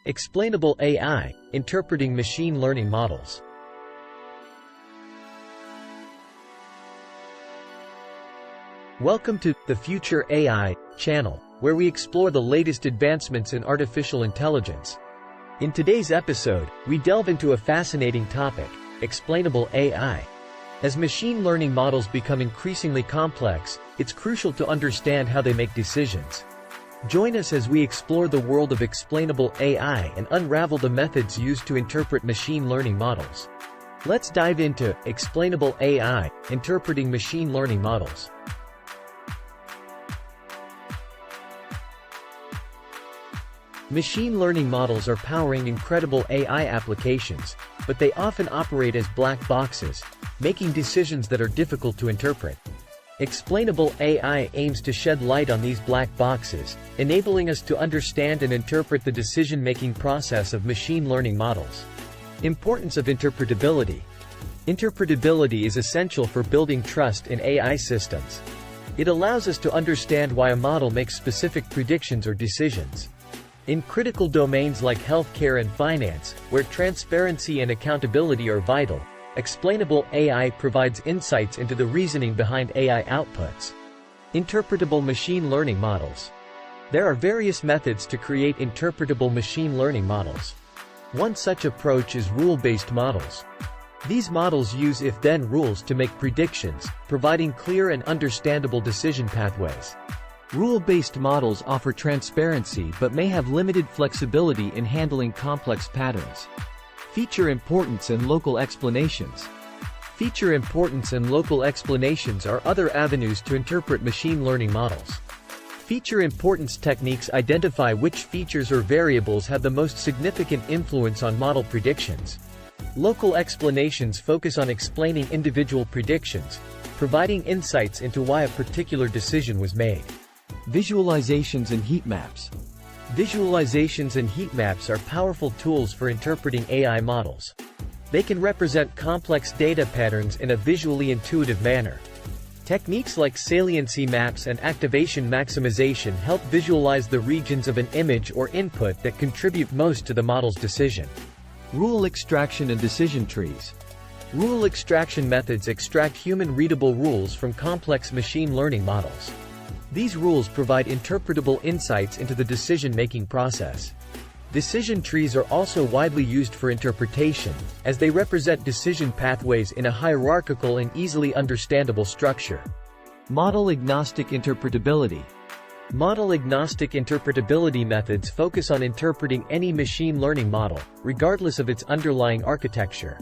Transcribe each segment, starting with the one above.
Explainable AI, interpreting machine learning models. Welcome to the Future AI channel, where we explore the latest advancements in artificial intelligence. In today's episode, we delve into a fascinating topic, explainable AI. As machine learning models become increasingly complex, it's crucial to understand how they make decisions. Join us as we explore the world of explainable AI and unravel the methods used to interpret machine learning models. Let's dive into explainable AI, interpreting machine learning models. Machine learning models are powering incredible AI applications, but they often operate as black boxes, making decisions that are difficult to interpret. Explainable AI aims to shed light on these black boxes, enabling us to understand and interpret the decision-making process of machine learning models. Importance of interpretability. Interpretability is essential for building trust in AI systems. It allows us to understand why a model makes specific predictions or decisions. In critical domains like healthcare and finance, where transparency and accountability are vital, explainable AI provides insights into the reasoning behind AI outputs. Interpretable machine learning models. There are various methods to create interpretable machine learning models. One such approach is rule-based models. These models use if-then rules to make predictions, providing clear and understandable decision pathways. Rule-based models offer transparency but may have limited flexibility in handling complex patterns. Feature importance and local explanations. Feature importance and local explanations are other avenues to interpret machine learning models. Feature importance techniques identify which features or variables have the most significant influence on model predictions. Local explanations focus on explaining individual predictions, providing insights into why a particular decision was made. Visualizations and heat maps. Visualizations and heat maps are powerful tools for interpreting AI models. They can represent complex data patterns in a visually intuitive manner. Techniques like saliency maps and activation maximization help visualize the regions of an image or input that contribute most to the model's decision. Rule extraction and decision trees. Rule extraction methods extract human-readable rules from complex machine learning models. These rules provide interpretable insights into the decision-making process. Decision trees are also widely used for interpretation, as they represent decision pathways in a hierarchical and easily understandable structure. Model-agnostic interpretability. Model-agnostic interpretability methods focus on interpreting any machine learning model, regardless of its underlying architecture.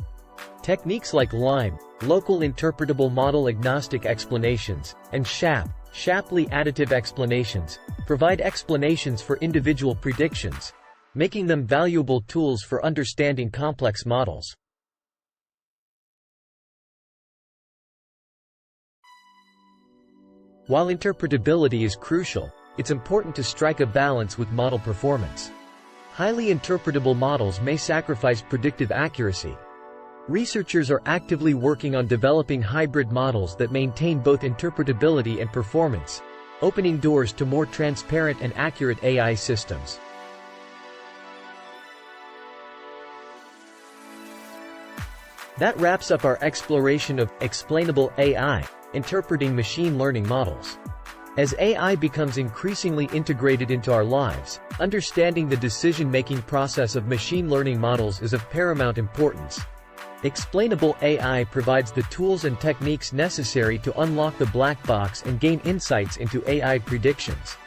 Techniques like LIME, local interpretable model-agnostic explanations, and Shapley additive explanations, provide explanations for individual predictions, making them valuable tools for understanding complex models. While interpretability is crucial, it's important to strike a balance with model performance. Highly interpretable models may sacrifice predictive accuracy. Researchers are actively working on developing hybrid models that maintain both interpretability and performance, opening doors to more transparent and accurate AI systems. That wraps up our exploration of explainable AI, interpreting machine learning models. As AI becomes increasingly integrated into our lives, understanding the decision-making process of machine learning models is of paramount importance. Explainable AI provides the tools and techniques necessary to unlock the black box and gain insights into AI predictions.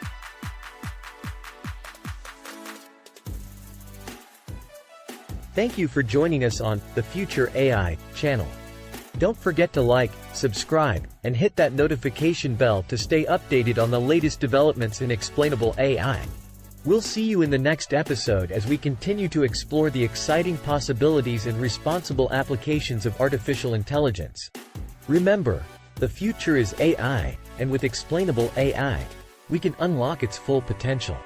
Thank you for joining us on the Future AI channel. Don't forget to like, subscribe, and hit that notification bell to stay updated on the latest developments in explainable AI. We'll see you in the next episode as we continue to explore the exciting possibilities and responsible applications of artificial intelligence. Remember, the future is AI, and with explainable AI, we can unlock its full potential.